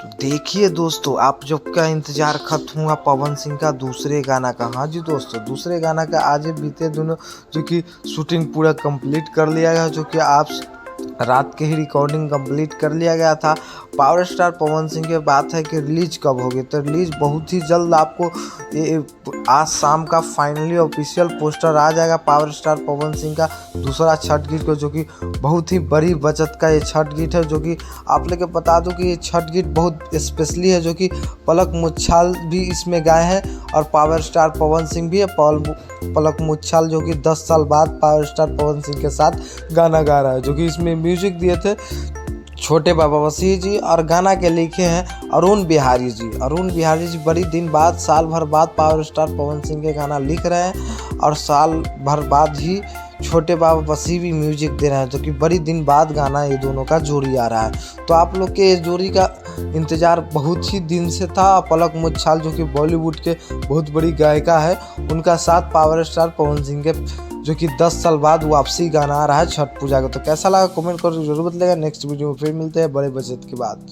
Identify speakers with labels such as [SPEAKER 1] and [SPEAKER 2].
[SPEAKER 1] देखिए दोस्तों, आप जब का इंतज़ार खत्म हुआ पवन सिंह का दूसरे गाना का। हाँ जी दोस्तों, दूसरे गाना का आज ही बीते दिनों जो कि शूटिंग पूरा कंप्लीट कर लिया गया, जो कि आप रात के ही रिकॉर्डिंग कंप्लीट कर लिया गया था। पावर स्टार पवन सिंह की बात है कि रिलीज कब होगी, तो रिलीज बहुत ही जल्द आपको ये आज शाम का फाइनली ऑफिशियल पोस्टर आ जाएगा पावर स्टार पवन सिंह का दूसरा छठ गीत को, जो कि बहुत ही बड़ी बचत का ये छठ गीत है। जो कि आप लोग को बता दूं कि ये छठ गीत बहुत स्पेशली है, जो कि पलक मुच्छाल भी इसमें गाए हैं और पावर स्टार पवन सिंह भी है। पलक मुच्छाल जो कि 10 साल बाद पावर स्टार पवन सिंह के साथ गाना गा रहा है, जो कि इसमें म्यूजिक दिए थे छोटे बाबा वसीम जी और गाना के लिखे हैं अरुण बिहारी जी। अरुण बिहारी जी बड़ी दिन बाद, साल भर बाद पावर स्टार पवन सिंह के गाना लिख रहे हैं और साल भर बाद ही छोटे बाबा वसीम भी म्यूजिक दे रहे हैं, जो कि बड़ी दिन बाद गाना ये दोनों का जोड़ी आ रहा है। तो आप लोग के इस जोड़ी का इंतज़ार बहुत ही दिन से था। पलक मुच्छाल जो कि बॉलीवुड के बहुत बड़ी गायिका है, उनका साथ पावर स्टार पवन सिंह के जो कि 10 साल बाद वापसी गाना आ रहा है छठ पूजा का। तो कैसा लगा कमेंट करके जरूर बताइएगा। नेक्स्ट वीडियो में फिर मिलते हैं बड़े बजट के बाद।